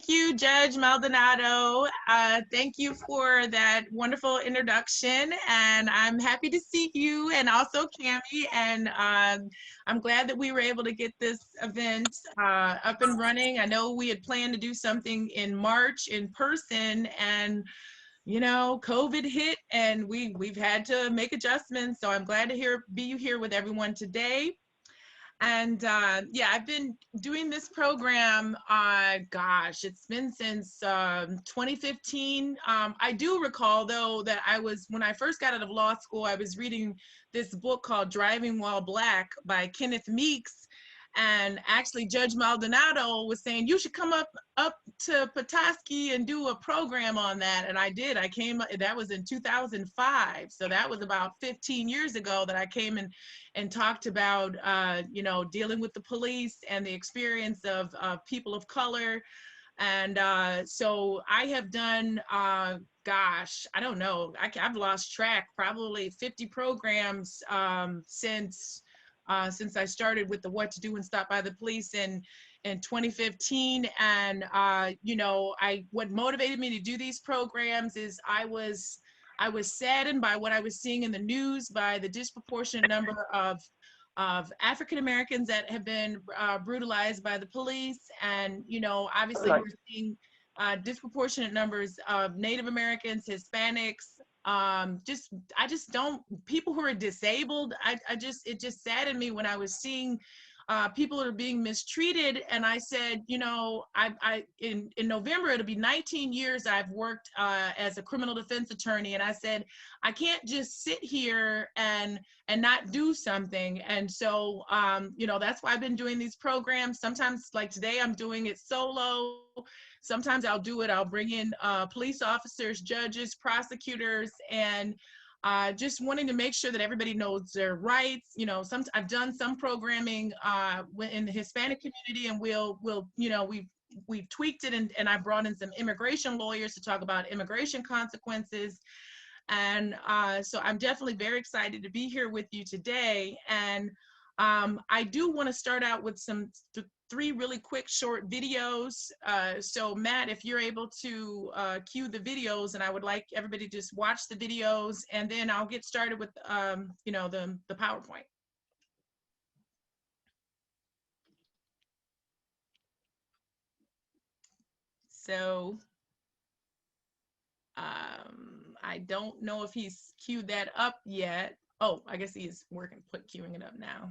Thank you, Judge Maldonado. Thank you for that wonderful introduction, and I'm happy to see you and also Cami, and I'm glad that we were able to get this event up and running. I know we had planned to do something in March in person, and you know, COVID hit, and we've had to make adjustments. So I'm glad to be here with everyone today. And yeah, I've been doing this program, gosh, it's been since 2015. I do recall, though, that when I first got out of law school, I was reading this book called Driving While Black by Kenneth Meeks. And actually, Judge Maldonado was saying, you should come up to Petoskey and do a program on that. And I did. I came, that was in 2005. So that was about 15 years ago that I came and talked about, you know, dealing with the police and the experience of people of color. And so I have done, gosh, I don't know, I've lost track, probably 50 programs since I started with the What to Do When Stopped by the Police in 2015. And you know, what motivated me to do these programs is I was saddened by what I was seeing in the news, by the disproportionate number of African Americans that have been brutalized by the police. And you know, obviously we're seeing disproportionate numbers of Native Americans, Hispanics, I just don't, people who are disabled, it just saddened me when I was seeing people that are being mistreated. And I said, you know, in November, it'll be 19 years I've worked as a criminal defense attorney. And I said, I can't just sit here and not do something. And so, you know, that's why I've been doing these programs. Sometimes, like today, I'm doing it solo. Sometimes I'll bring in police officers, judges, prosecutors, and just wanting to make sure that everybody knows their rights. You know, I've done some programming in the Hispanic community, and we'll you know, we've tweaked it, and I brought in some immigration lawyers to talk about immigration consequences. And so I'm definitely very excited to be here with you today. And I do want to start out with three really quick short videos. So Matt, if you're able to cue the videos, and I would like everybody to just watch the videos, and then I'll get started with you know, the PowerPoint. So I don't know if he's queued that up yet. Oh, I guess he's queuing it up now.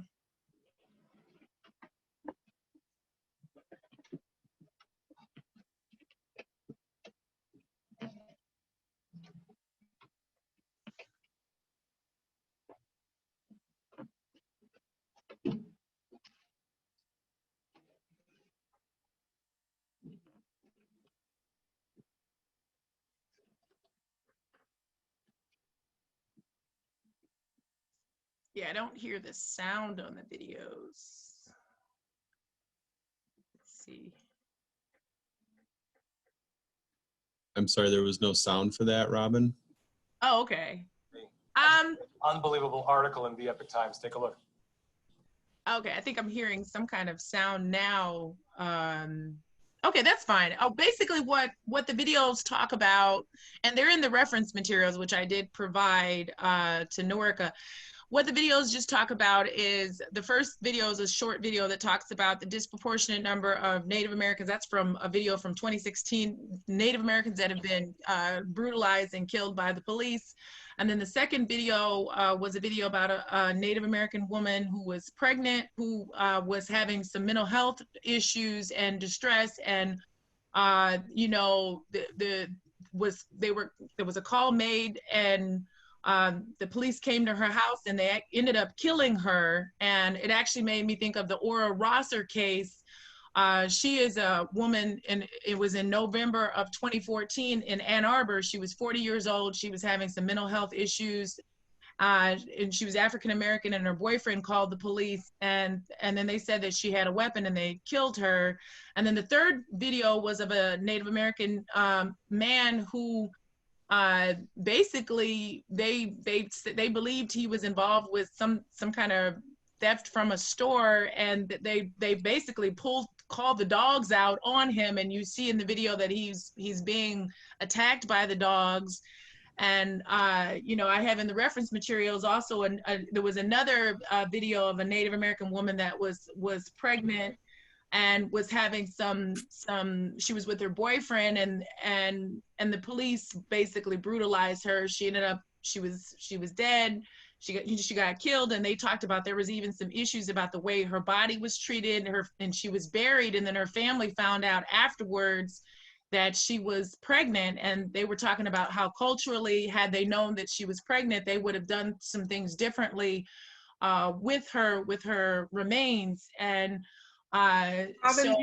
Yeah, I don't hear the sound on the videos. Let's see. I'm sorry, there was no sound for that, Robyn? Oh, okay. Unbelievable article in the Epic Times. Take a look. Okay, I think I'm hearing some kind of sound now. Okay, that's fine. Oh, basically what the videos talk about, and they're in the reference materials, which I did provide to Norica. What the videos just talk about is, the first video is a short video that talks about the disproportionate number of Native Americans. That's from a video from 2016, Native Americans that have been brutalized and killed by the police. And then the second video was a video about a Native American woman who was pregnant, who was having some mental health issues and distress. And, you know, there was a call made, and the police came to her house and they ended up killing her. And it actually made me think of the Ora Rosser case. She is a woman, and it was in November of 2014 in Ann Arbor. She was 40 years old. She was having some mental health issues, and she was African American, and her boyfriend called the police, and then they said that she had a weapon and they killed her. And then the third video was of a Native American man who basically they believed he was involved with some kind of theft from a store, and they basically called the dogs out on him, and you see in the video that he's being attacked by the dogs. And you know, I have in the reference materials also there was another video of a Native American woman that was pregnant and was having she was with her boyfriend, and the police basically brutalized her. She ended up, she was dead. She got killed, and they talked about there was even some issues about the way her body was treated, and she was buried, and then her family found out afterwards that she was pregnant, and they were talking about how culturally, had they known that she was pregnant, they would have done some things differently with her remains. And Robyn, so,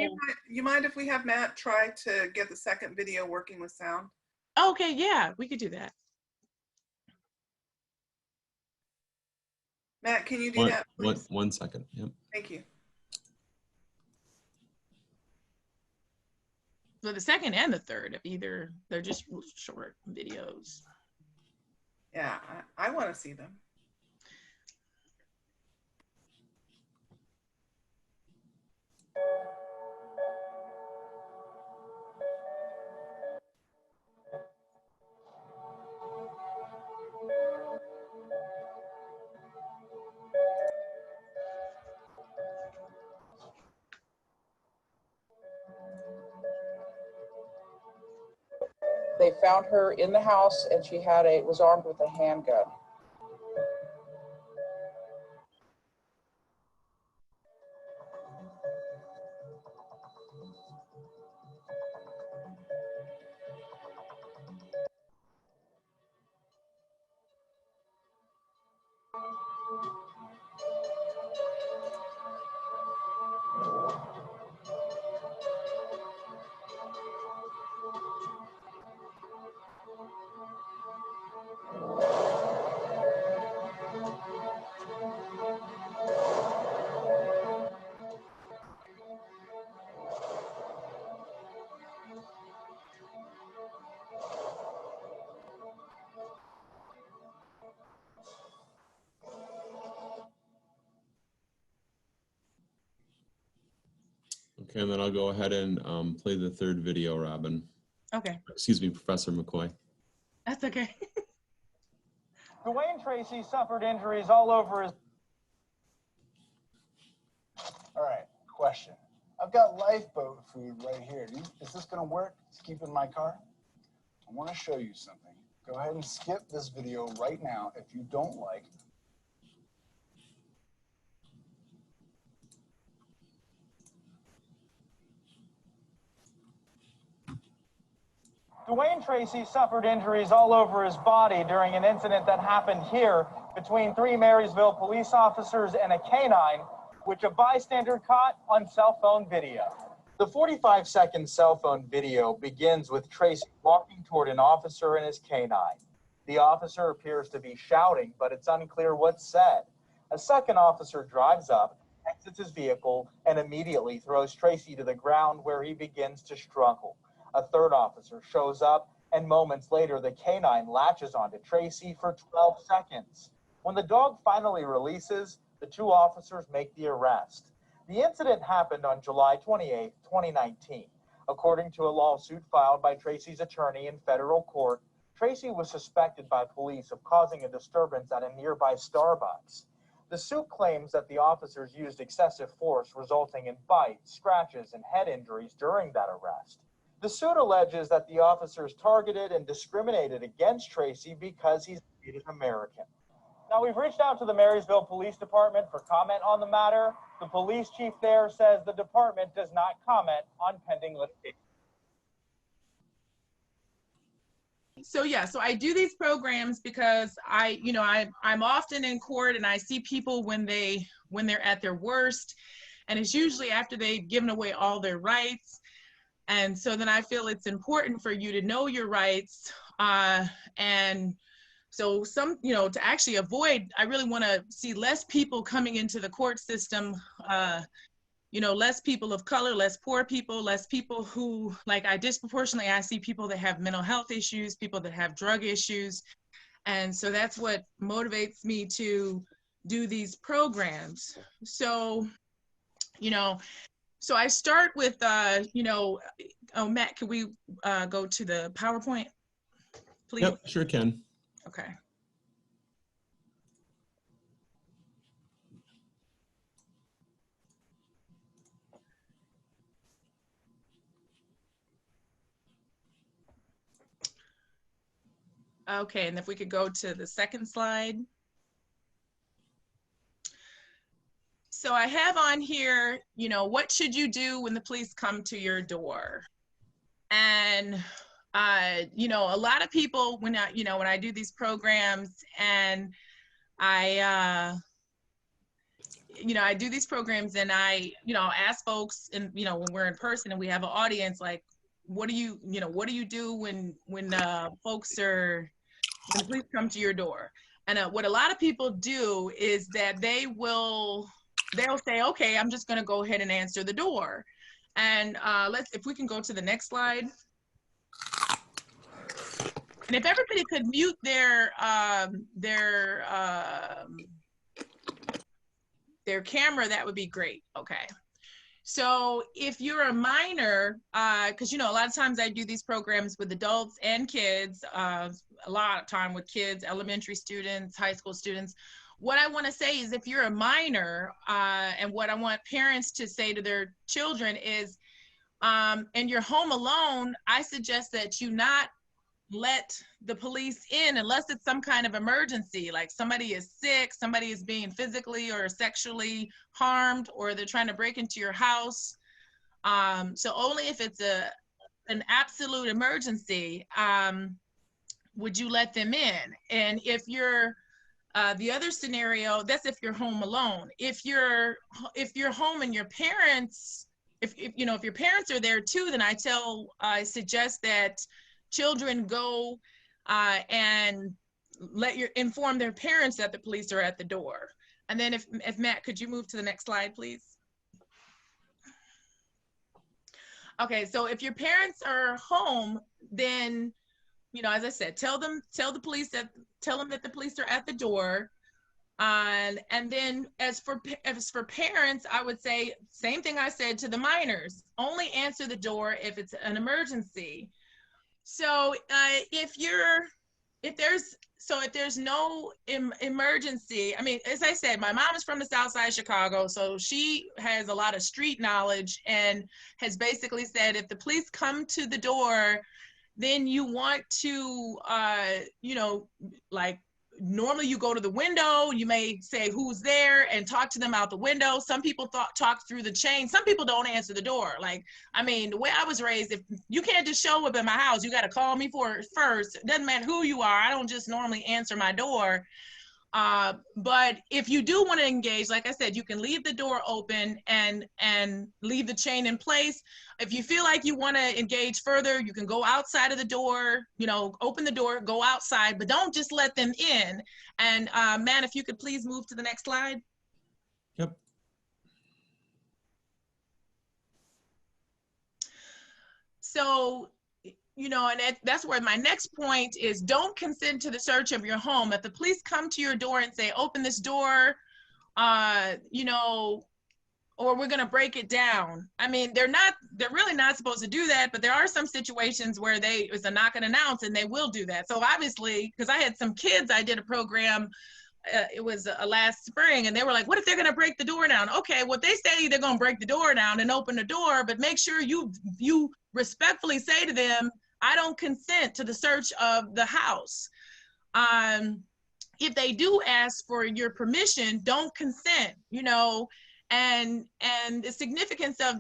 you mind if we have Matt try to get the second video working with sound? okay, yeah, we could do that. Matt, can you do that, please? One second. Yep. Thank you. So the second and the third, either, they're just short videos. Yeah, I want to see them. They found her in the house, and she was armed with a handgun. Okay, and then I'll go ahead and play the third video, Robyn. Okay. Excuse me, Professor McCoy. That's okay. Dwayne Tracy suffered injuries all over his... All right, question. I've got lifeboat food right here. Is this gonna work to keep in my car? I wanna show you something. Go ahead and skip this video right now if you don't like. Dwayne Tracy suffered injuries all over his body during an incident that happened here between 3 Marysville police officers and a canine, which a bystander caught on cell phone video. The 45-second cell phone video begins with Tracy walking toward an officer and his canine. The officer appears to be shouting, but it's unclear what's said. A second officer drives up, exits his vehicle, and immediately throws Tracy to the ground, where he begins to struggle. A third officer shows up, and moments later, the canine latches onto Tracy for 12 seconds. When the dog finally releases, the 2 officers make the arrest. The incident happened on July 28, 2019. According to a lawsuit filed by Tracy's attorney in federal court, Tracy was suspected by police of causing a disturbance at a nearby Starbucks. The suit claims that the officers used excessive force, resulting in bites, scratches, and head injuries during that arrest. The suit alleges that the officers targeted and discriminated against Tracy because he's Native American. Now, we've reached out to the Marysville Police Department for comment on the matter. The police chief there says the department does not comment on pending litigation. So yeah, so I do these programs because I'm often in court, and I see people when they're at their worst, and it's usually after they've given away all their rights. And so then I feel it's important for you to know your rights. And so to actually avoid, I really want to see less people coming into the court system, less people of color, less poor people, less people who, like, I see people that have mental health issues, people that have drug issues. And so that's what motivates me to do these programs. So, So I start with, you know, oh, Matt, can we go to the PowerPoint, please? Yep, sure can. Okay. Okay, and if we could go to the second slide. So I have on here, you know, what should you do when the police come to your door? And, you know, a lot of people, when I do these programs and I do these programs and I, ask folks and, when we're in person and we have an audience, like, what do you do when folks when the police come to your door? And what a lot of people do is that they'll say, okay, I'm just going to go ahead and answer the door. And if we can go to the next slide. And if everybody could mute their camera, that would be great. Okay. So if you're a minor, because a lot of times I do these programs with adults and kids, a lot of time with kids, elementary students, high school students. What I want to say is if you're a minor, and what I want parents to say to their children is, and you're home alone, I suggest that you not let the police in unless it's some kind of emergency, like somebody is sick, somebody is being physically or sexually harmed, or they're trying to break into your house. So only if it's an absolute emergency would you let them in. And if you're the other scenario, that's if you're home alone. If you're home and your parents, if your parents are there too, then I suggest that children go and inform their parents that the police are at the door. And then if Matt, could you move to the next slide, please? Okay, so if your parents are home, then, as I said, tell them that the police are at the door. And then as for parents, I would say same thing I said to the minors, only answer the door if it's an emergency. So if there's no emergency, I mean, as I said, my mom is from the South Side of Chicago, so she has a lot of street knowledge and has basically said if the police come to the door, then you want to, like, normally you go to the window, you may say who's there and talk to them out the window. Some people talk through the chain. Some people don't answer the door. Like, I mean, the way I was raised, if you can't just show up at my house, you got to call me first. It doesn't matter who you are. I don't just normally answer my door. But if you do want to engage, like I said, you can leave the door open and leave the chain in place. If you feel like you want to engage further, you can go outside of the door, open the door, go outside, but don't just let them in. And Matt, if you could please move to the next slide. Yep. So, and that's where my next point is, don't consent to the search of your home. If the police come to your door and say, open this door, or we're going to break it down. I mean, they're really not supposed to do that, but there are some situations where it's a knock and announce and they will do that. So obviously, because I had some kids, I did a program, it was last spring, and they were like, what if they're going to break the door down? Okay, well, they say they're going to break the door down and open the door, but make sure you respectfully say to them, I don't consent to the search of the house. If they do ask for your permission, don't consent, and the significance of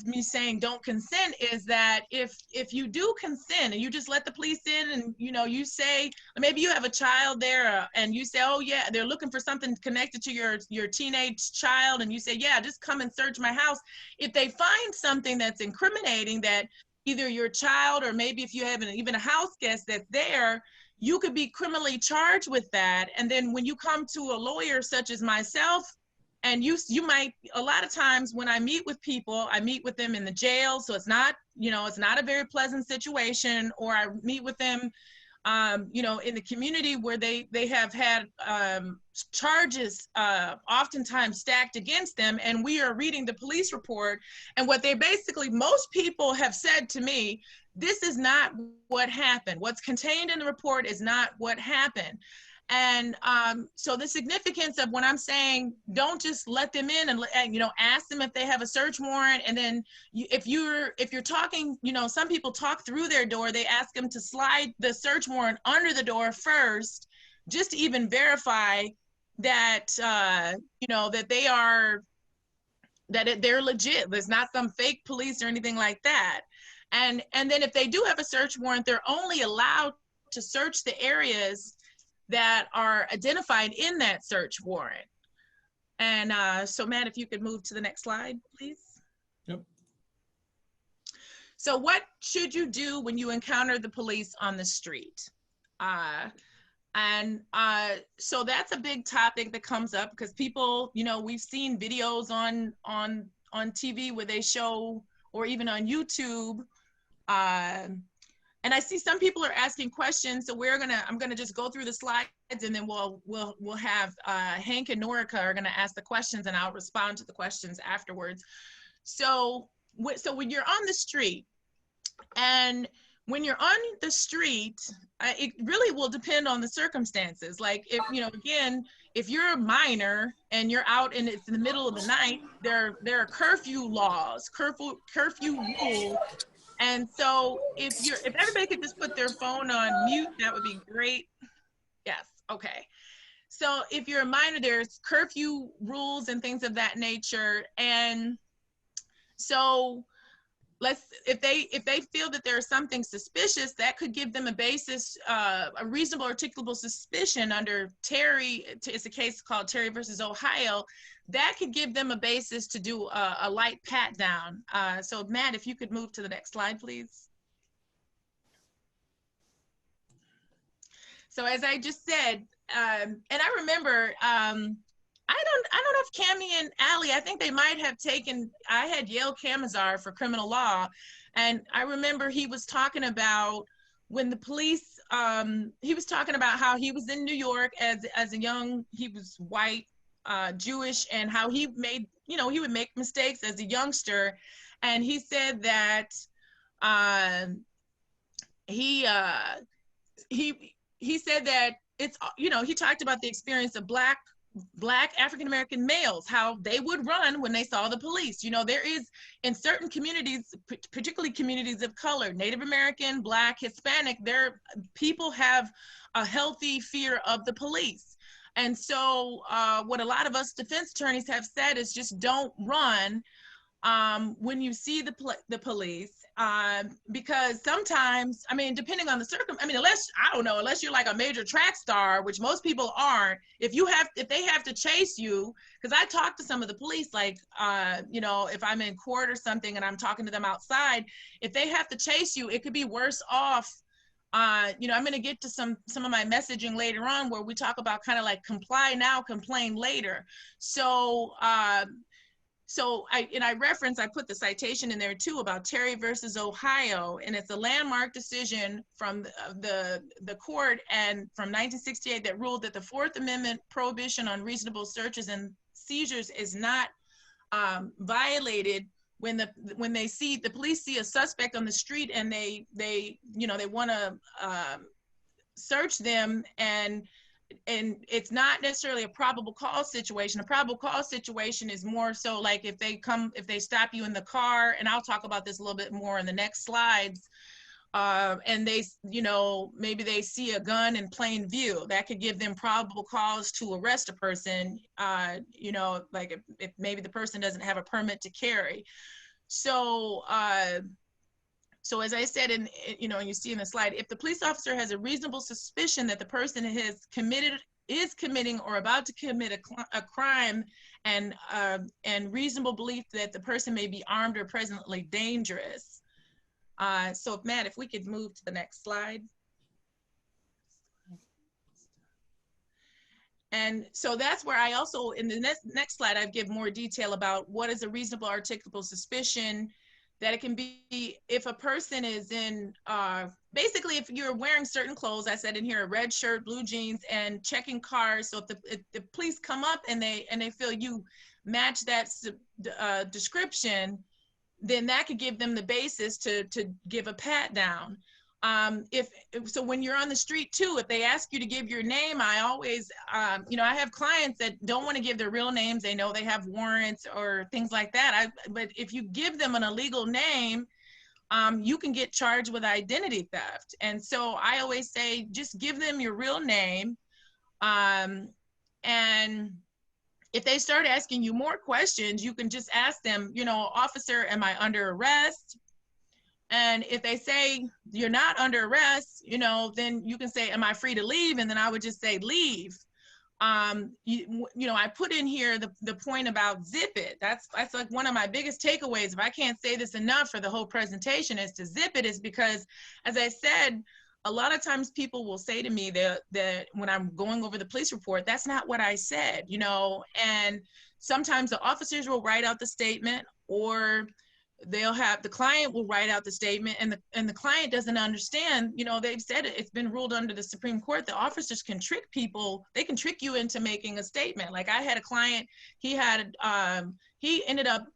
me saying don't consent is that if you do consent and you just let the police in and, you say, maybe you have a child there and you say, oh yeah, they're looking for something connected to your teenage child, and you say, yeah, just come and search my house. If they find something that's incriminating, that either your child or maybe if you have even a house guest that's there, you could be criminally charged with that. And then when you come to a lawyer such as myself, and you might, a lot of times when I meet with people, I meet with them in the jail, so it's not, it's not a very pleasant situation, or I meet with them you know, in the community where they have had charges oftentimes stacked against them, and we are reading the police report, and what they basically, most people have said to me, this is not what happened. What's contained in the report is not what happened. And so the significance of when I'm saying don't just let them in and you know, ask them if they have a search warrant, and then if you're talking, you know, some people talk through their door, they ask them to slide the search warrant under the door first, just to even verify that you know, that they are, that they're legit. There's not some fake police or anything like that. And then if they do have a search warrant, they're only allowed to search the areas that are identified in that search warrant. And so Matt, if you could move to the next slide, please. Yep. So what should you do when you encounter the police on the street? So that's a big topic that comes up because people, you know, we've seen videos on TV where they show, or even on YouTube, and I see some people are asking questions, so I'm gonna just go through the slides, and then we'll have Hank and Norica are gonna ask the questions, and I'll respond to the questions afterwards. So when you're on the street, and when you're on the street, it really will depend on the circumstances. Like if, you know, again, if you're a minor and you're out and it's in the middle of the night, there are curfew laws, curfew rules. And so if everybody could just put their phone on mute, that would be great. Yes, okay. So if you're a minor, there's curfew rules and things of that nature. And so if they feel that there's something suspicious, that could give them a basis, a reasonable articulable suspicion under Terry. It's a case called Terry versus Ohio. That could give them a basis to do a light pat down. So Matt, if you could move to the next slide, please. So as I just said, and I remember, I don't know if Cammie and Allie, I think they might have taken, I had Yale Camazar for criminal law, and I remember he was talking about when the police, he was talking about how he was in New York as a young, he was white, Jewish, and how he made, you know, he would make mistakes as a youngster. And he said that he said that it's, you know, he talked about the experience of black African-American males, how they would run when they saw the police. You know, there is in certain communities, particularly communities of color, Native American, Black, Hispanic, people have a healthy fear of the police. And so what a lot of us defense attorneys have said is just don't run when you see the police, because sometimes, I mean, depending on the unless you're like a major track star, which most people aren't, if they have to chase you, because I talk to some of the police, like, you know, if I'm in court or something and I'm talking to them outside, if they have to chase you, it could be worse off. You know, I'm going to get to some of my messaging later on where we talk about kind of like comply now, complain later. So, I put the citation in there too about Terry versus Ohio, and it's a landmark decision from the court and from 1968 that ruled that the Fourth Amendment prohibition on reasonable searches and seizures is not violated when the police see a suspect on the street and they want to search them, and it's not necessarily a probable cause situation. A probable cause situation is more so like if they stop you in the car, and I'll talk about this a little bit more in the next slides, and they, you know, maybe they see a gun in plain view, that could give them probable cause to arrest a person, you know, like if maybe the person doesn't have a permit to carry. So, so as I said, you know, you see in the slide, if the police officer has a reasonable suspicion that the person is committing or about to commit a crime, and reasonable belief that the person may be armed or presently dangerous. So Matt, if we could move to the next slide. And so that's where I also, in the next slide, I give more detail about what is a reasonable articulable suspicion that it can be if a person is in, basically if you're wearing certain clothes, I said in here, a red shirt, blue jeans, and checking cars. So if the police come up and they feel you match that description, then that could give them the basis to give a pat down. So when you're on the street too, if they ask you to give your name, I always, you know, I have clients that don't want to give their real names. They know they have warrants or things like that. But if you give them an illegal name, you can get charged with identity theft. And so I always say, just give them your real name. And if they start asking you more questions, you can just ask them, you know, officer, am I under arrest? And if they say you're not under arrest, you know, then you can say, am I free to leave? And then I would just say, leave. You know, I put in here the point about zip it. That's like one of my biggest takeaways. If I can't say this enough for the whole presentation, is to zip it, is because, as I said, a lot of times people will say to me that when I'm going over the police report, that's not what I said, you know, and sometimes the officers will write out the statement, or they'll have the client will write out the statement, and the client doesn't understand. You know, they've said it's been ruled under the Supreme Court, the officers can trick people. They can trick you into making a statement. Like I had a client, he ended up,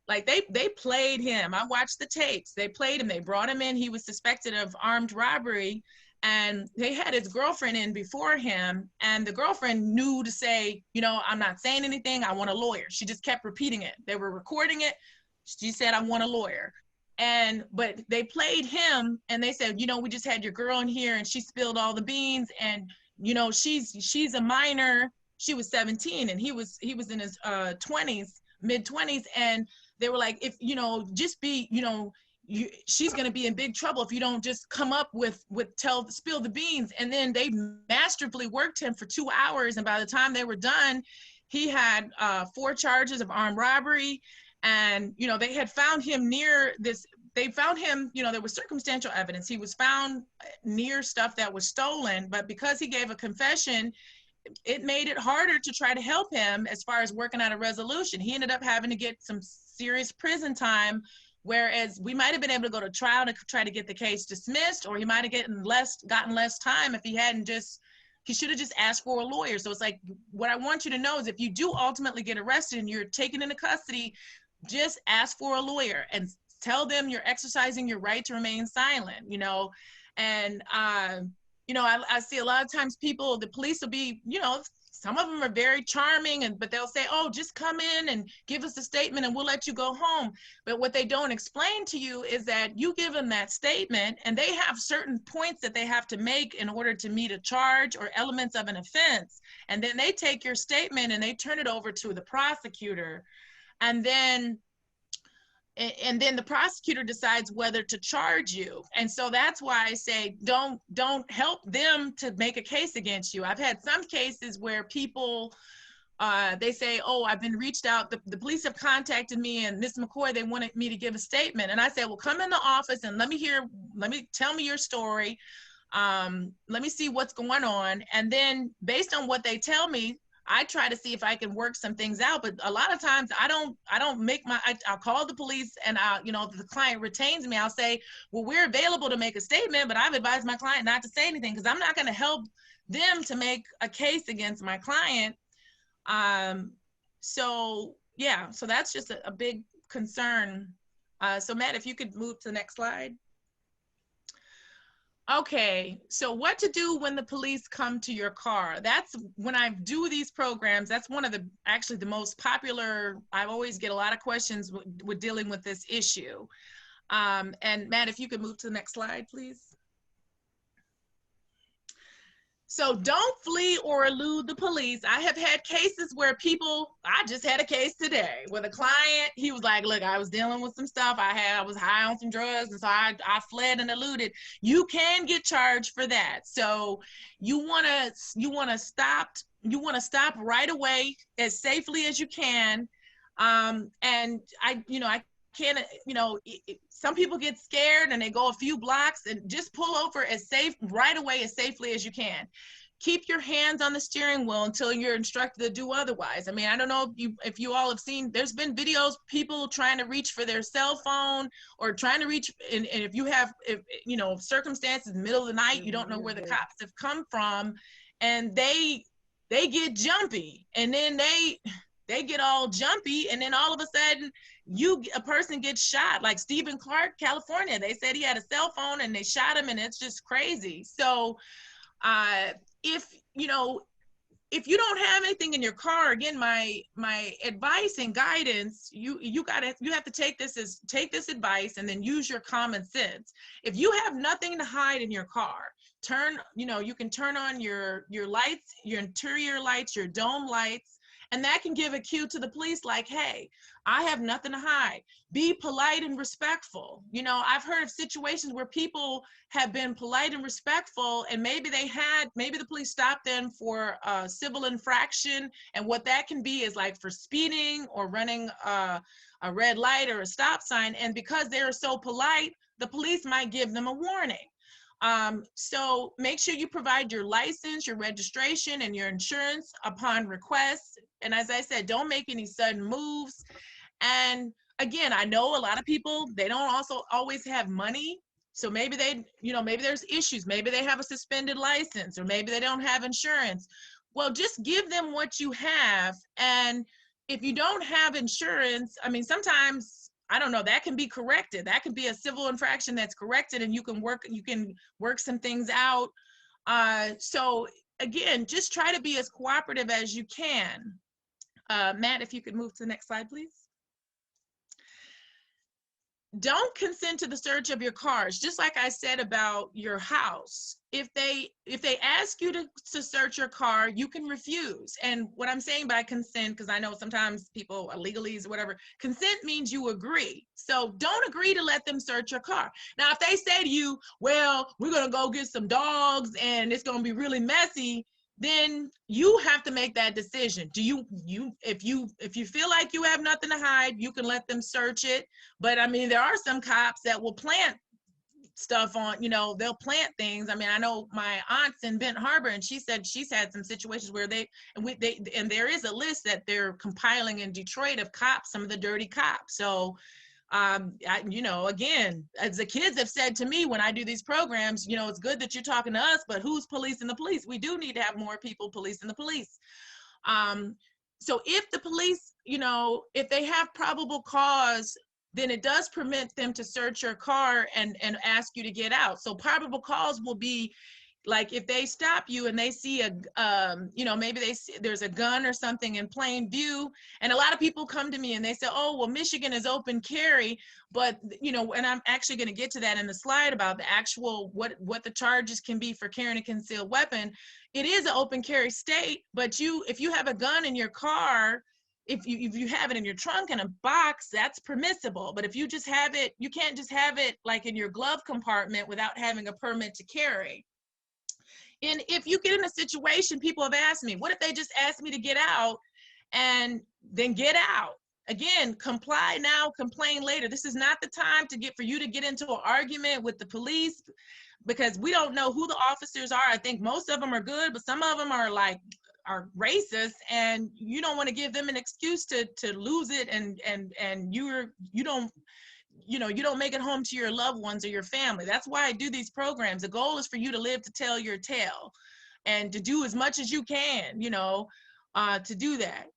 like they played him. I watched the tapes. They played him. They brought him in. He was suspected of armed robbery, and they had his girlfriend in before him. And the girlfriend knew to say, you know, I'm not saying anything. I want a lawyer. She just kept repeating it. They were recording it. She said, I want a lawyer. But they played him, and they said, you know, we just had your girl in here and she spilled all the beans, and, you know, she's a minor. She was 17 and he was in his 20s, mid 20s. And they were like, if, you know, just be, you know, she's going to be in big trouble if you don't just come up with spill the beans. And then they masterfully worked him for 2 hours. And by the time they were done, he had 4 charges of armed robbery. And, you know, they had found him near this, they found him, you know, there was circumstantial evidence. He was found near stuff that was stolen, but because he gave a confession, it made it harder to try to help him as far as working out a resolution. He ended up having to get some serious prison time, whereas we might have been able to go to trial to try to get the case dismissed, or he might have gotten less time if he hadn't just, he should have just asked for a lawyer. So it's like, what I want you to know is if you do ultimately get arrested and you're taken into custody, just ask for a lawyer and tell them you're exercising your right to remain silent, you know. And, you know, I see a lot of times people, the police will be, you know, some of them are very charming, but they'll say, oh, just come in and give us a statement and we'll let you go home. But what they don't explain to you is that you give them that statement and they have certain points that they have to make in order to meet a charge or elements of an offense. And then they take your statement and they turn it over to the prosecutor. And then the prosecutor decides whether to charge you. And so that's why I say, don't help them to make a case against you. I've had some cases where people, they say, oh, I've been reached out. The police have contacted me, and Ms. McCoy, they wanted me to give a statement. And I said, well, come in the office and tell me your story. Let me see what's going on. And then based on what they tell me, I try to see if I can work some things out, but a lot of times I'll call the police, and you know, if the client retains me, I'll say, well, we're available to make a statement, but I've advised my client not to say anything because I'm not going to help them to make a case against my client. So yeah, so that's just a big concern. So Matt, if you could move to the next slide. Okay, so what to do when the police come to your car. That's when I do these programs, that's one of actually the most popular, I always get a lot of questions with dealing with this issue. And Matt, if you could move to the next slide, please. So don't flee or elude the police. I have had cases where I just had a case today with a client. He was like, look, I was dealing with some stuff. I was high on some drugs, and so I fled and eluded. You can get charged for that. So you wanna stop right away as safely as you can. And I can't, some people get scared and they go a few blocks, and just pull over right away as safely as you can. keep your hands on the steering wheel until you're instructed to do otherwise. I mean, I don't know if you all have seen, there's been videos, people trying to reach for their cell phone or trying to reach, and if you have, you know, circumstances, middle of the night, you don't know where the cops have come from, and they get jumpy, and then they get all jumpy, and then all of a sudden a person gets shot. Like Stephen Clark, California, they said he had a cell phone and they shot him, and it's just crazy. So if you know, if you don't have anything in your car, again, my advice and guidance, you have to take this advice and then use your common sense. If you have nothing to hide in your car, you can turn on your lights, your interior lights, your dome lights, and that can give a cue to the police like, hey, I have nothing to hide. Be polite and respectful. You know, I've heard of situations where people have been polite and respectful, and maybe the police stopped them for a civil infraction, and what that can be is like for speeding or running a red light or a stop sign, and because they're so polite, the police might give them a warning. So make sure you provide your license, your registration, and your insurance upon request. And as I said, don't make any sudden moves. And again, I know a lot of people, they don't also always have money. So maybe maybe there's issues. Maybe they have a suspended license, or maybe they don't have insurance. Well, just give them what you have. And if you don't have insurance, I mean, sometimes, I don't know, that can be corrected. That could be a civil infraction that's corrected, and you can work some things out. So again, just try to be as cooperative as you can. Matt, if you could move to the next slide, please. Don't consent to the search of your cars. Just like I said about your house, if they ask you to search your car, you can refuse. And what I'm saying by consent, because I know sometimes people are legalese or whatever, consent means you agree. So don't agree to let them search your car. Now, if they say to you, well, we're gonna go get some dogs and it's gonna be really messy, then you have to make that decision. If you feel like you have nothing to hide, you can let them search it. But I mean, there are some cops that will plant stuff on, they'll plant things. I mean, I know my aunt's in Benton Harbor, and she said she's had some situations where and there is a list that they're compiling in Detroit of cops, some of the dirty cops. So again, as the kids have said to me when I do these programs, it's good that you're talking to us, but who's policing the police? We do need to have more people policing the police. So if the police, if they have probable cause, then it does permit them to search your car and ask you to get out. So probable cause will be like if they stop you and they see maybe there's a gun or something in plain view. And a lot of people come to me and they say, oh, well, Michigan is open carry, but and I'm actually going to get to that in the slide about the actual what the charges can be for carrying a concealed weapon. It is an open carry state, but if you have a gun in your car, if you have it in your trunk in a box, that's permissible. But if you just have it, you can't just have it like in your glove compartment without having a permit to carry. And if you get in a situation, people have asked me, what if they just asked me to get out? And then get out. Again, comply now, complain later. This is not the time for you to get into an argument with the police, because we don't know who the officers are. I think most of them are good, but some of them are racist, and you don't want to give them an excuse to lose it, and you don't make it home to your loved ones or your family. That's why I do these programs. The goal is for you to live to tell your tale and to do as much as you can, to do that.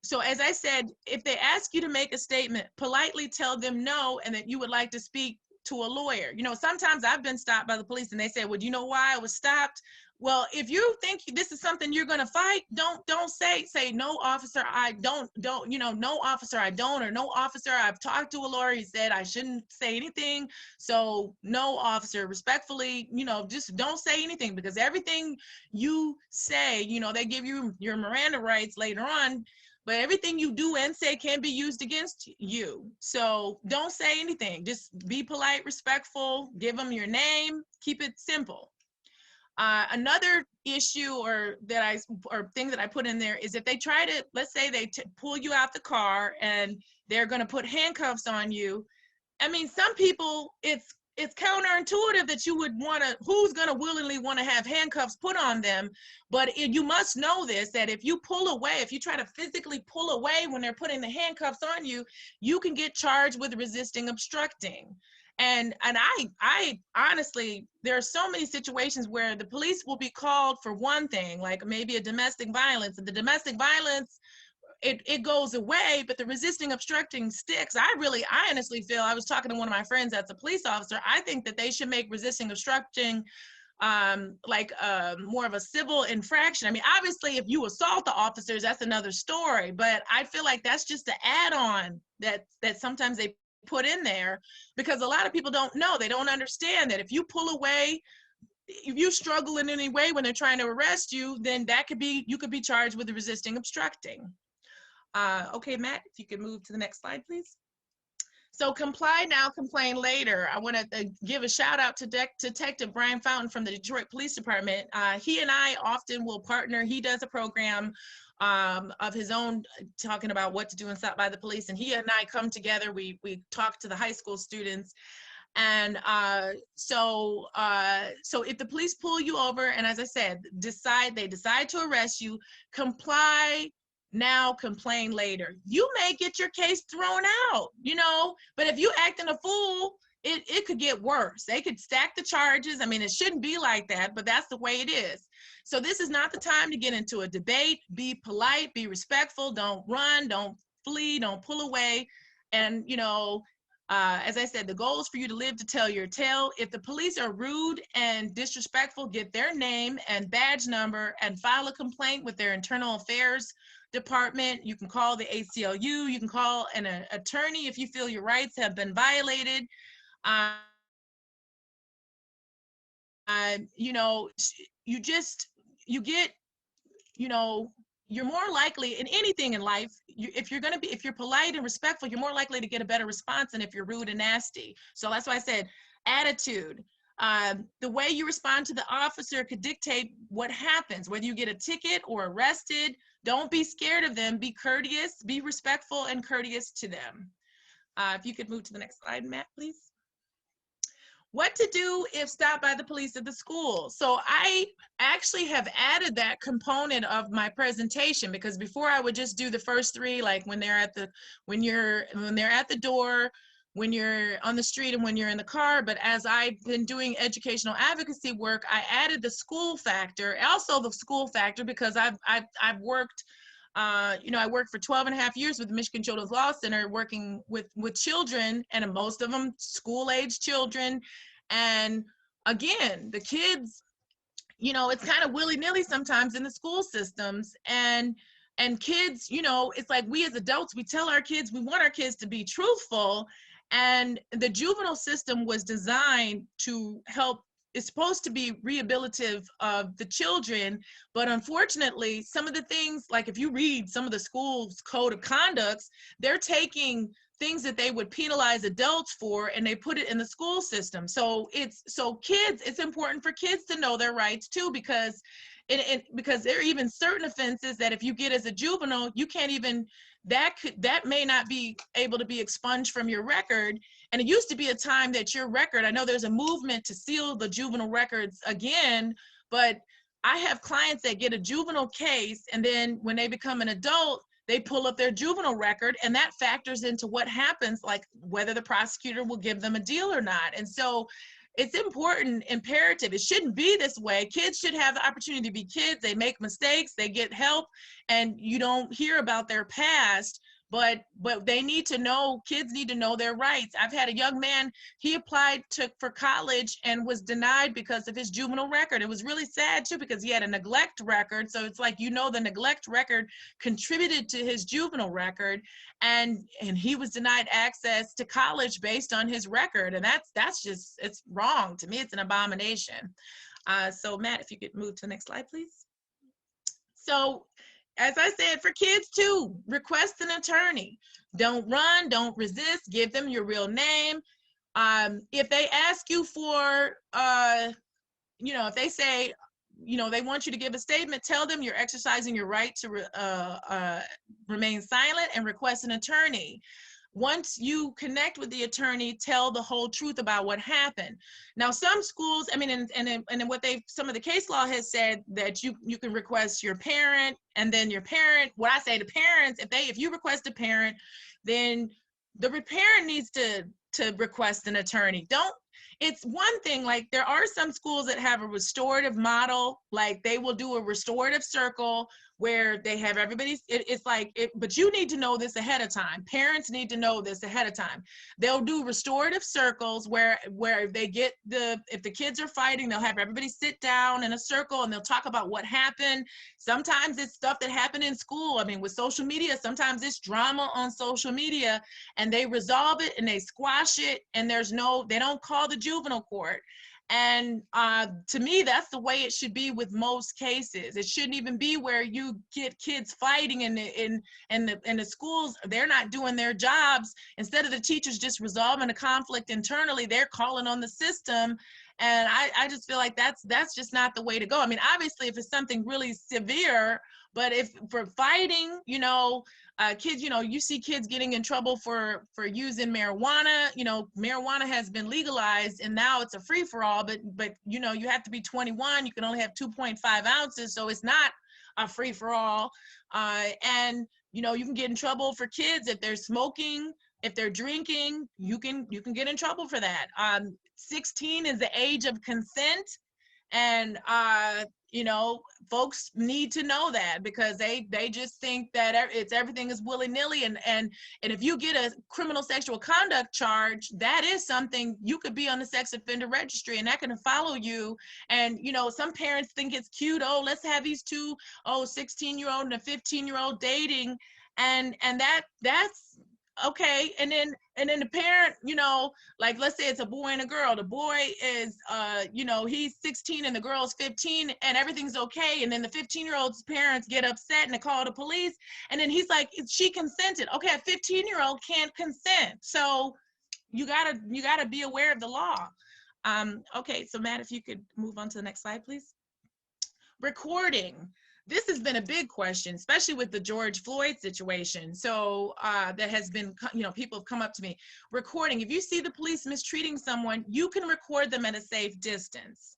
So as I said, if they ask you to make a statement, politely tell them no, and that you would like to speak to a lawyer. Sometimes I've been stopped by the police and they say, well, do you know why I was stopped? Well, if you think this is something you're going to fight, don't say no, officer, I don't, no, officer, I don't, or no, officer, I've talked to a lawyer, he said I shouldn't say anything. So no, officer, respectfully, just don't say anything, because everything you say, they give you your Miranda rights later on, but everything you do and say can be used against you. So don't say anything. Just be polite, respectful, give them your name, keep it simple. Another issue or thing that I put in there is if they try to, let's say they pull you out the car and they're going to put handcuffs on you. I mean, some people, it's it's counterintuitive that you would want to, who's going to willingly want to have handcuffs put on them. But you must know this, that if you pull away, if you try to physically pull away when they're putting the handcuffs on you, you can get charged with resisting obstructing. And I honestly, there are so many situations where the police will be called for one thing, like maybe a domestic violence, and the domestic violence, it goes away, but the resisting obstructing sticks. I honestly feel, I was talking to one of my friends that's a police officer, I think that they should make resisting obstructing more of a civil infraction. I mean, obviously if you assault the officers, that's another story, but I feel like that's just the add-on that sometimes they put in there, because a lot of people don't know, they don't understand that if you pull away, if you struggle in any way when they're trying to arrest you, then that could be, you could be charged with resisting obstructing. Okay, Matt, if you could move to the next slide, please. So comply now, complain later. I want to give a shout out to Detective Brian Fountain from the Detroit Police Department. He and I often will partner. He does a program of his own talking about what to do in Stop by the Police, and he and I come together. We talk to the high school students. And so if the police pull you over, and as I said, they decide to arrest you, comply now, complain later. You may get your case thrown out, you know, but if you acting a fool, it could get worse. They could stack the charges. I mean, it shouldn't be like that, but that's the way it is. So this is not the time to get into a debate. Be polite, be respectful, don't run, don't flee, don't pull away. And, you know, as I said, the goal is for you to live to tell your tale. If the police are rude and disrespectful, get their name and badge number and file a complaint with their internal affairs department. You can call the ACLU. You can call an attorney if you feel your rights have been violated. You know, you know, you're more likely in anything in life, if you're polite and respectful, you're more likely to get a better response than if you're rude and nasty. So that's why I said attitude. The way you respond to the officer could dictate what happens, whether you get a ticket or arrested. Don't be scared of them. Be courteous, be respectful and courteous to them. If you could move to the next slide, Matt, please. What to do if stopped by the police at the school. So I actually have added that component of my presentation, because before I would just do the first three, like when they're at the door, when you're on the street, and when you're in the car. But as I've been doing educational advocacy work, I added the school factor, also the school factor, because I've worked, you know, I worked for 12.5 years with the Michigan Children's Law Center, working with children, and most of them school-age children. And again, the kids, you know, it's kind of willy-nilly sometimes in the school systems, and kids, you know, it's like we as adults, we tell our kids, we want our kids to be truthful. And the juvenile system was designed to help, it's supposed to be rehabilitative of the children, but unfortunately, some of the things, like if you read some of the school's code of conducts, they're taking things that they would penalize adults for, and they put it in the school system. So kids, it's important for kids to know their rights too, because because there are even certain offenses that if you get as a juvenile, you can't even, that may not be able to be expunged from your record. And it used to be a time that your record, I know there's a movement to seal the juvenile records again, but I have clients that get a juvenile case, and then when they become an adult, they pull up their juvenile record, and that factors into what happens, like whether the prosecutor will give them a deal or not. And so it's important, imperative. It shouldn't be this way. Kids should have the opportunity to be kids. They make mistakes, they get help, and you don't hear about their past, but they need to know, kids need to know their rights. I've had a young man, he applied for college and was denied because of his juvenile record. It was really sad too, because he had a neglect record. So it's like, you know, the neglect record contributed to his juvenile record, and he was denied access to college based on his record. And that's just, it's wrong. To me, it's an abomination. So Matt, if you could move to the next slide, please. So, as I said, for kids too, request an attorney. Don't run, don't resist, give them your real name. If they ask you for, you know, if they say, you know, they want you to give a statement, tell them you're exercising your right to remain silent and request an attorney. once you connect with the attorney, tell the whole truth about what happened. Now, some schools, I mean, and what some of the case law has said that you can request your parent, and then your parent, what I say to parents, if you request a parent, then the parent needs to request an attorney. It's one thing, like there are some schools that have a restorative model, like they will do a restorative circle where they have everybody's, but you need to know this ahead of time. Parents need to know this ahead of time. They'll do restorative circles where they get if the kids are fighting, they'll have everybody sit down in a circle and they'll talk about what happened. Sometimes it's stuff that happened in school. I mean, with social media, sometimes it's drama on social media, and they resolve it and they squash it, and they don't call the juvenile court. And to me, that's the way it should be with most cases. It shouldn't even be where you get kids fighting in the schools. They're not doing their jobs. Instead of the teachers just resolving the conflict internally, they're calling on the system. And I just feel like that's just not the way to go. I mean, obviously, if it's something really severe, but if for fighting, kids, you see kids getting in trouble for using marijuana. Marijuana has been legalized and now it's a free for all, but you have to be 21. You can only have 2.5 ounces. So it's not a free for all. And you can get in trouble for kids if they're smoking, if they're drinking, you can get in trouble for that. 16 is the age of consent. And folks need to know that, because they just think that everything is willy-nilly, and if you get a criminal sexual conduct charge, that is something you could be on the sex offender registry, and that can follow you. And some parents think it's cute, oh, let's have these two 16-year-old and a 15-year-old dating, and that's okay. And then the parent, like let's say it's a boy and a girl. The boy is, he's 16 and the girl's 15, and everything's okay. And then the 15-year-old's parents get upset and they call the police. And then he's like, she consented. Okay, a 15-year-old can't consent. So you gotta be aware of the law. Okay, so Matt, if you could move on to the next slide, please. Recording. This has been a big question, especially with the George Floyd situation. So that has been, people have come up to me. Recording, if you see the police mistreating someone, you can record them at a safe distance.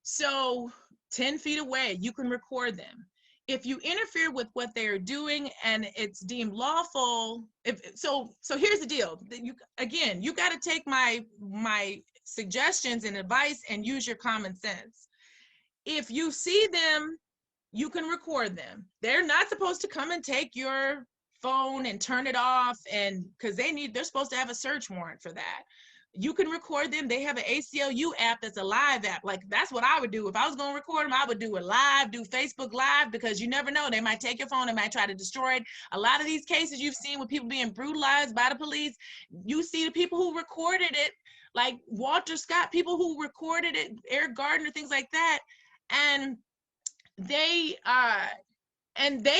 So 10 feet away, you can record them. If you interfere with what they are doing and it's deemed lawful, so here's the deal. You got to take my suggestions and advice and use your common sense. If you see them, you can record them. They're not supposed to come and take your phone and turn it off, and because they're supposed to have a search warrant for that. You can record them. They have an ACLU app that's a live app. Like, that's what I would do. If I was going to record them, I would do it live, do Facebook Live, because you never know. They might take your phone. They might try to destroy it. A lot of these cases you've seen with people being brutalized by the police, you see the people who recorded it, like Walter Scott, people who recorded it, Eric Gardner, things like that. And they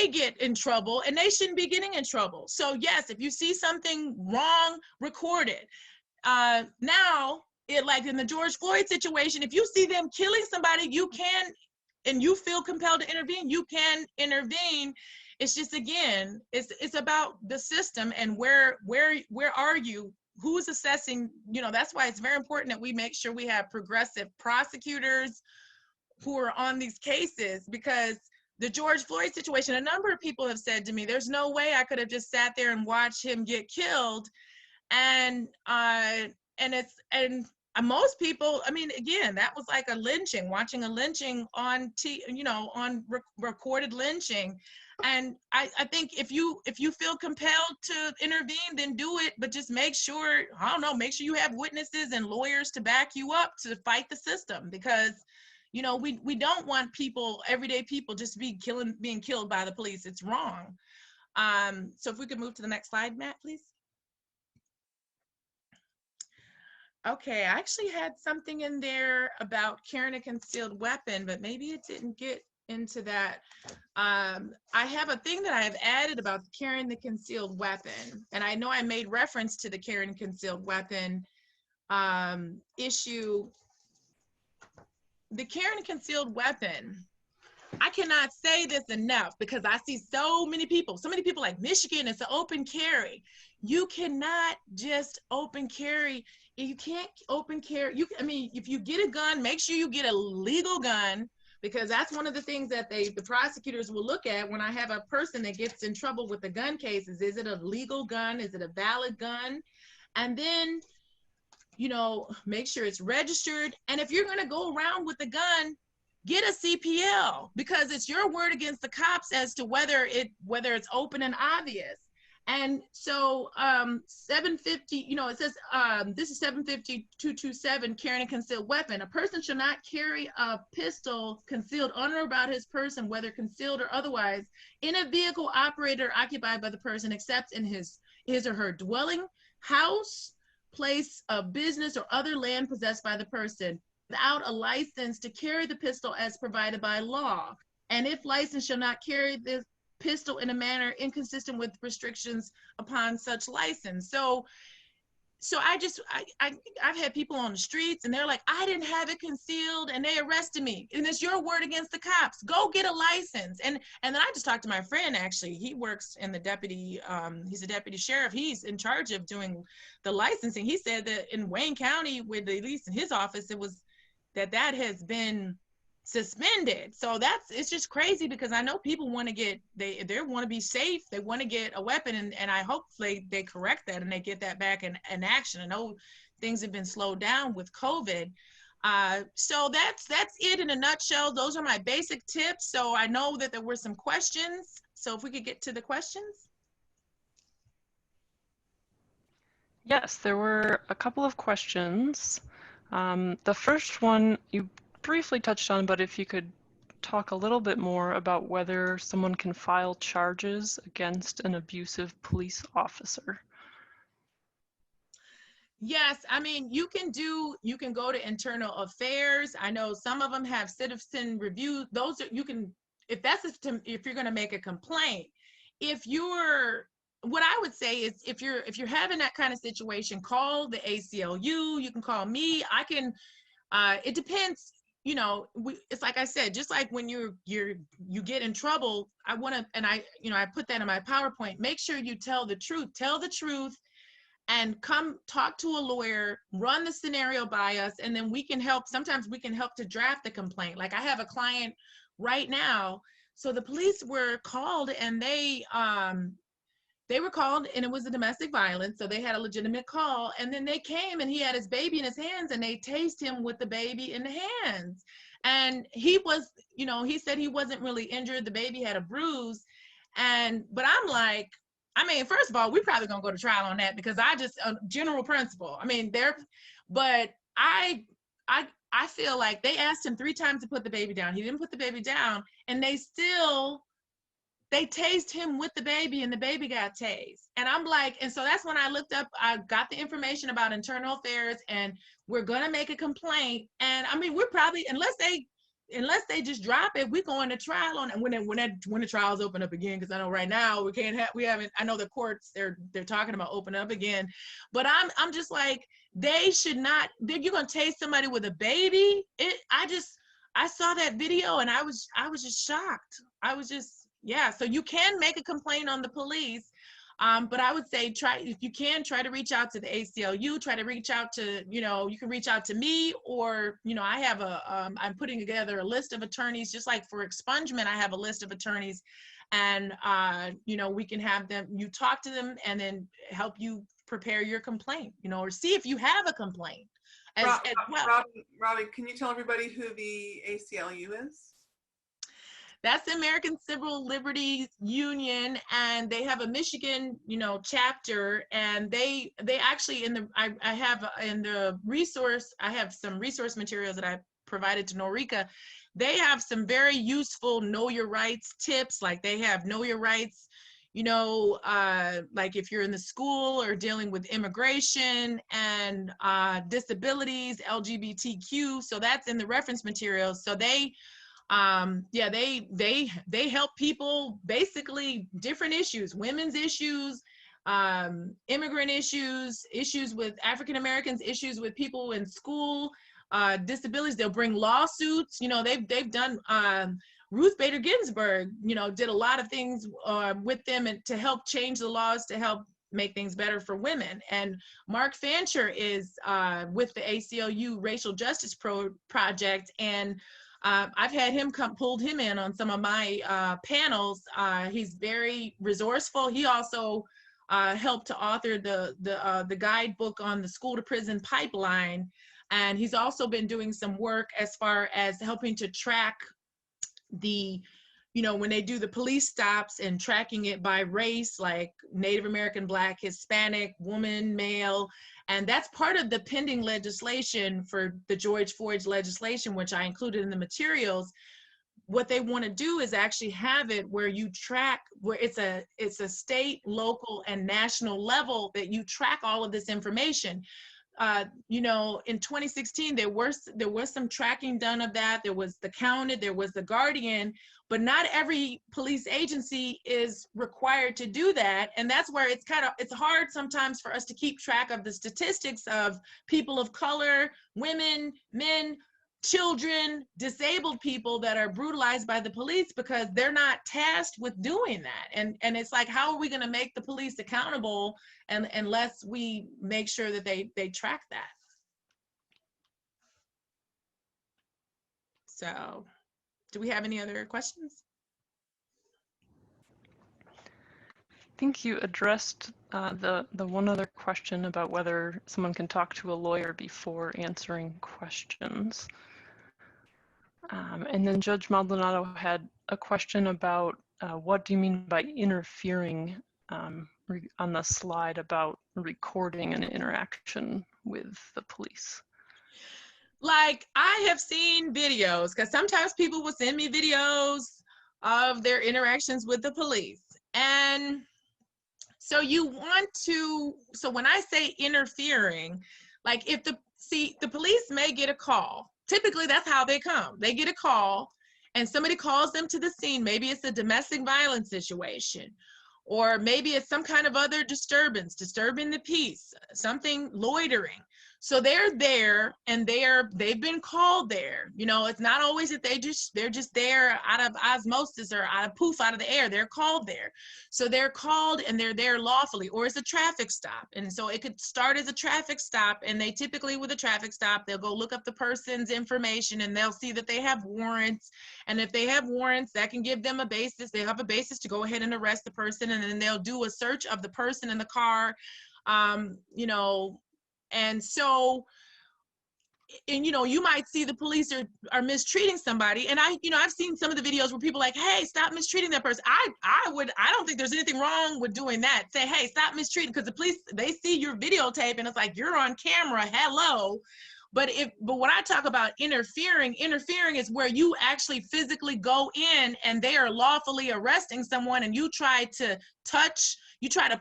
get in trouble, and they shouldn't be getting in trouble. So yes, if you see something wrong, record it. Now, like in the George Floyd situation, if you see them killing somebody, you can, and you feel compelled to intervene, you can intervene. It's just, again, it's about the system and where are you? Who's assessing? That's why it's very important that we make sure we have progressive prosecutors who are on these cases, because the George Floyd situation, a number of people have said to me, there's no way I could have just sat there and watched him get killed. And most people, I mean, again, that was like a lynching, watching a lynching on recorded lynching. And I think if you feel compelled to intervene, then do it, but just make sure, make sure you have witnesses and lawyers to back you up to fight the system, because we don't want everyday people just being killed by the police. It's wrong. So if we could move to the next slide, Matt, please. Okay, I actually had something in there about carrying a concealed weapon, but maybe it didn't get into that. I have a thing that I have added about carrying the concealed weapon, and I know I made reference to the carrying concealed weapon issue. The carrying a concealed weapon, I cannot say this enough, because I see so many people like Michigan, it's an open carry. you cannot just open carry. You can't open carry. I mean, if you get a gun, make sure you get a legal gun, because that's one of the things that the prosecutors will look at when I have a person that gets in trouble with the gun cases. Is it a legal gun? Is it a valid gun? And then, you know, make sure it's registered. And if you're going to go around with the gun, get a CPL, because it's your word against the cops as to whether it's open and obvious. And so 750, you know, it says, this is 750-227, carrying a concealed weapon. A person shall not carry a pistol concealed on or about his person, whether concealed or otherwise, in a vehicle operated or occupied by the person, except in his or her dwelling, house, place of business, or other land possessed by the person, without a license to carry the pistol as provided by law. And if licensed, shall not carry the pistol in a manner inconsistent with restrictions upon such license. So I've had people on the streets and they're like, I didn't have it concealed, and they arrested me. And it's your word against the cops. Go get a license. And then I just talked to my friend, actually. He works in the deputy, he's a deputy sheriff. He's in charge of doing the licensing. He said that in Wayne County, with at least in his office, it was that has been suspended. So it's just crazy, because I know people want to get, they want to be safe. They want to get a weapon, and I hope they correct that and they get that back in action. I know things have been slowed down with COVID. So that's it in a nutshell. Those are my basic tips. So I know that there were some questions. So if we could get to the questions. Yes, there were a couple of questions. The first one you briefly touched on, but if you could talk a little bit more about whether someone can file charges against an abusive police officer. Yes, I mean, you can go to internal affairs. I know some of them have citizen review. Those are, you can, if you're going to make a complaint. What I would say is, if you're having that kind of situation, call the ACLU. You can call me. I can. It depends. You know, it's like I said, just like when you get in trouble, I put that in my PowerPoint. Make sure you tell the truth. Tell the truth, and come talk to a lawyer. Run the scenario by us, and then we can help. Sometimes we can help to draft the complaint. Like I have a client right now. So the police were called, and they were called, and it was a domestic violence. So they had a legitimate call, and then they came, and he had his baby in his hands, and they tased him with the baby in the hands. And he was, you know, he said he wasn't really injured. The baby had a bruise. But I'm like, I mean, first of all, we're probably gonna go to trial on that, because general principle. I mean, but I feel like they asked him 3 times to put the baby down. He didn't put the baby down, and they tased him with the baby, and the baby got tased. And I'm like, and so that's when I looked up, I got the information about internal affairs, and we're gonna make a complaint. And I mean, we're probably, unless they just drop it, we're going to trial on it when the trials open up again. Because I know right now I know the courts, they're talking about opening up again. But I'm just like, they should not, you're gonna tase somebody with a baby. I saw that video, and I was just shocked. Yeah, so you can make a complaint on the police, but I would say if you can, try to reach out to the ACLU, try to reach out to, you know, you can reach out to me, or, you know, I have I'm putting together a list of attorneys, just like for expungement, I have a list of attorneys, and, you know, we can have them, you talk to them, and then help you prepare your complaint, you know, or see if you have a complaint. Robyn, can you tell everybody who the ACLU is? That's the American Civil Liberties Union, and they have a Michigan, you know, chapter, and they actually I have some resource materials that I provided to Norika. They have some very useful know your rights tips. Like they have know your rights, you know, like if you're in the school or dealing with immigration and disabilities, LGBTQ. So that's in the reference materials. So they help people, basically different issues, women's issues, immigrant issues with African Americans, issues with people in school, disabilities. They'll bring lawsuits. You know, they've done, Ruth Bader Ginsburg, you know, did a lot of things with them and to help change the laws, to help make things better for women. And Mark Fancher is with the ACLU Racial Justice Project, and I've had him pulled him in on some of my panels. He's very resourceful. He also helped to author the guidebook on the school to prison pipeline. And he's also been doing some work as far as helping to track the, when they do the police stops and tracking it by race, like Native American, Black, Hispanic, woman, male. And that's part of the pending legislation for the George Floyd legislation, which I included in the materials. What they want to do is actually have it where you track, where it's a state, local, and national level that you track all of this information. In 2016, there was some tracking done of that. There was the Counted, there was the Guardian, but not every police agency is required to do that. And that's where it's hard sometimes for us to keep track of the statistics of people of color, women, men, children, disabled people that are brutalized by the police, because they're not tasked with doing that. And it's like, how are we going to make the police accountable unless we make sure that they track that? So, do we have any other questions? I think you addressed the one other question about whether someone can talk to a lawyer before answering questions. And then Judge Maldonado had a question about what do you mean by interfering on the slide about recording an interaction with the police. Like, I have seen videos, because sometimes people will send me videos of their interactions with the police. And so so when I say interfering, like the police may get a call. Typically, that's how they come. They get a call and somebody calls them to the scene. Maybe it's a domestic violence situation, or maybe it's some kind of other disturbance, disturbing the peace, something loitering. So they're there and they've been called there. It's not always that they're just there out of osmosis or out of the air. They're called there. So they're called and they're there lawfully, or it's a traffic stop. And so it could start as a traffic stop, and they typically, with a traffic stop, they'll go look up the person's information and they'll see that they have warrants. And if they have warrants, that can give them a basis. They have a basis to go ahead and arrest the person, and then they'll do a search of the person in the car, and so, you might see the police are mistreating somebody. And I've seen some of the videos where people are like, hey, stop mistreating that person. I don't think there's anything wrong with doing that. Say, hey, stop mistreating, because the police, they see your videotape and it's like, you're on camera, hello. But when I talk about interfering is where you actually physically go in and they are lawfully arresting someone, and you try to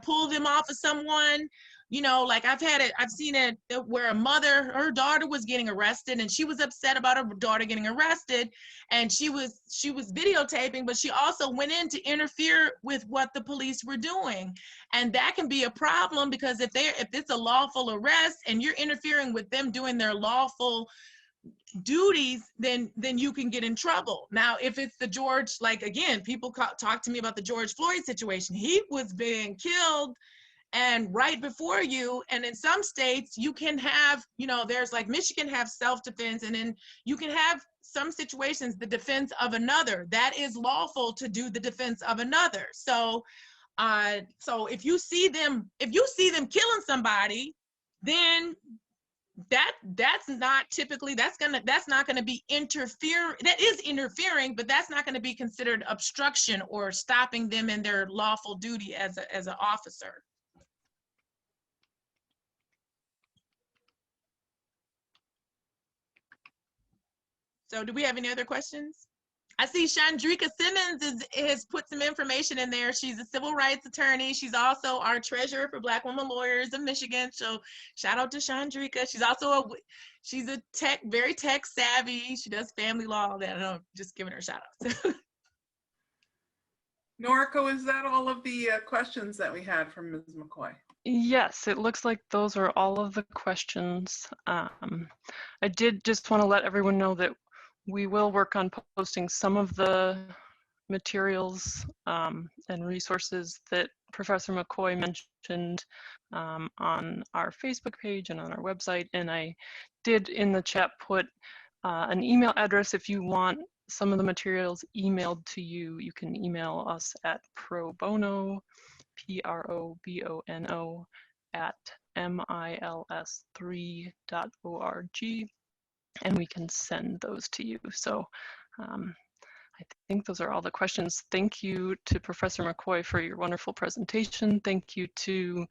pull them off of someone. Like I've seen it where her daughter was getting arrested, and she was upset about her daughter getting arrested, and she was videotaping, but she also went in to interfere with what the police were doing. And that can be a problem, because if it's a lawful arrest and you're interfering with them doing their lawful duties, then you can get in trouble. Now, if it's the George, like, again, people talk to me about the George Floyd situation. He was being killed and right before you. And in some states you can have, there's like Michigan have self-defense, and then you can have some situations the defense of another. That is lawful to do the defense of another. So if you see them killing somebody, then that's not typically, that's not gonna be interfering. That is interfering, but that's not gonna be considered obstruction or stopping them in their lawful duty as an officer. So do we have any other questions? I see Chandrika Simmons has put some information in there. She's a civil rights attorney. She's also our treasurer for Black Women Lawyers of Michigan. So shout out to Chandrika. She's a very tech savvy. She does family law. I don't know, just giving her a shout out. Noriko, is that all of the questions that we had from Ms. McCoy? Yes, it looks like those are all of the questions. I did just want to let everyone know that we will work on posting some of the materials and resources that Professor McCoy mentioned on our Facebook page and on our website. And I did in the chat put an email address. If you want some of the materials emailed to you, you can email us at probono, PROBONO, at mils3.org, and we can send those to you. So I think those are all the questions. Thank you to Professor McCoy for your wonderful presentation. Thank you to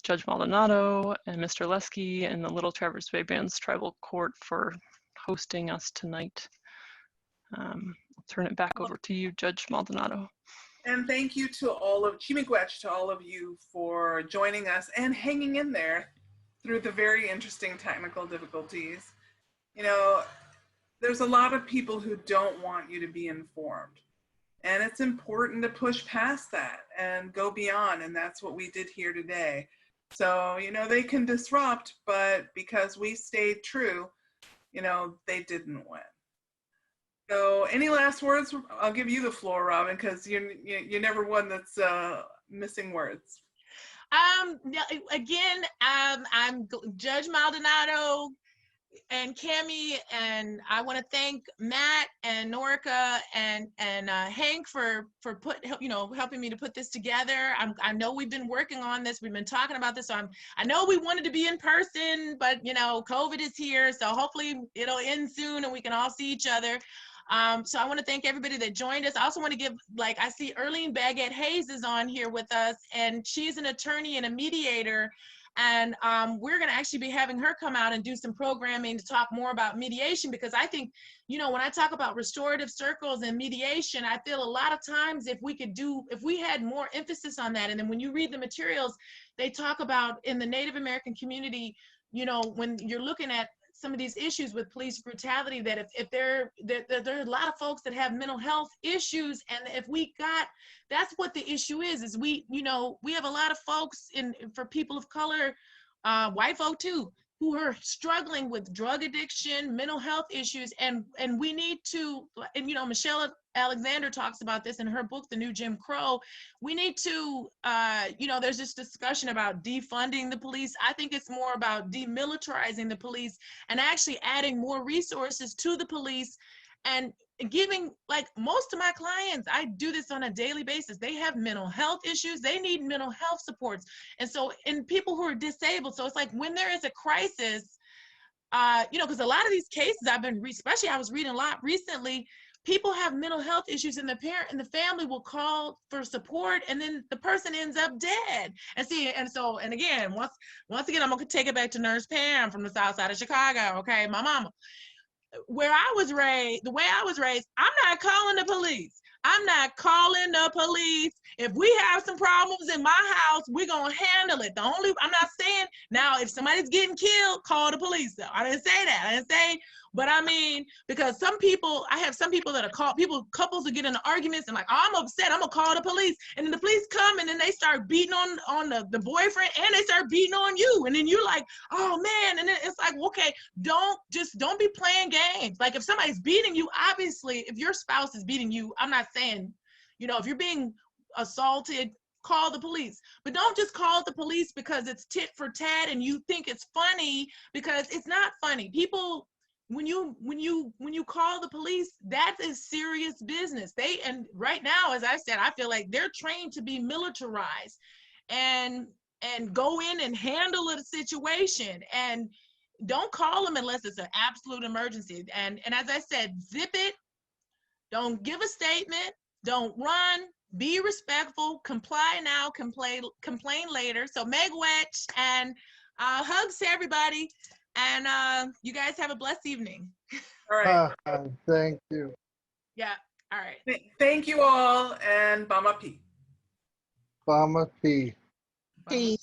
Judge Maldonado and Mr. Lesky and the Little Traverse Bay Bands Tribal Court for hosting us tonight. I'll turn it back over to you, Judge Maldonado. And thank you to all of Chimiigwech, to all of you for joining us and hanging in there through the very interesting technical difficulties. You know, there's a lot of people who don't want you to be informed. And it's important to push past that and go beyond. And that's what we did here today. So, you know, they can disrupt, but because we stayed true, you know, they didn't win. So any last words? I'll give you the floor, Robyn, because you're never one that's missing words. Again, I'm Judge Maldonado and Cammie, and I want to thank Matt and Norica and Hank for helping me to put this together. I know we've been working on this. We've been talking about this. So I know we wanted to be in person, but you know, COVID is here. So hopefully it'll end soon and we can all see each other. So I want to thank everybody that joined us. I also want to give, like, I see Erlene Baguette Hayes is on here with us, and she's an attorney and a mediator. And we're going to actually be having her come out and do some programming to talk more about mediation, because I think, you know, when I talk about restorative circles and mediation, I feel a lot of times if we had more emphasis on that. And then when you read the materials, they talk about in the Native American community, you know, when you're looking at some of these issues with police brutality, that if there are a lot of folks that have mental health issues, and if we got, that's what the issue is we, you know, we have a lot of folks for people of color, white folk too, who are struggling with drug addiction, mental health issues, and we need to, and you know, Michelle Alexander talks about this in her book, The New Jim Crow. We need to, you know, there's this discussion about defunding the police. I think it's more about demilitarizing the police and actually adding more resources to the police and giving, like most of my clients, I do this on a daily basis. They have mental health issues. They need mental health supports. And so, and people who are disabled. So it's like when there is a crisis, you know, because a lot of these cases especially I was reading a lot recently, people have mental health issues and the parent and the family will call for support, and then the person ends up dead. And see, and so, and again, once again, I'm gonna take it back to Nurse Pam from the South Side of Chicago, okay, my mama. Where I was raised, the way I was raised, I'm not calling the police. I'm not calling the police. If we have some problems in my house, we're gonna handle it. I'm not saying now if somebody's getting killed, call the police. Though I didn't say that. I didn't say, but I mean, because some people, I have some people that are couples who get into arguments and like, oh, I'm upset, I'm gonna call the police. And then the police come and then they start beating on the boyfriend, and they start beating on you. And then you're like, oh man. And then it's like, okay, don't be playing games. Like if somebody's beating you, obviously, if your spouse is beating you, I'm not saying, you know, if you're being assaulted, call the police. But don't just call the police because it's tit for tat and you think it's funny, because it's not funny. People, when you call the police, that is serious business. And right now, as I said, I feel like they're trained to be militarized and go in and handle a situation. And don't call them unless it's an absolute emergency. And as I said, zip it. Don't give a statement. Don't run. Be respectful. Comply now. Complain later. So Miigwech, and hugs to everybody. And you guys have a blessed evening. All right. Thank you. Yeah. All right. Thank you all, and Bama P. Bama P. Bye.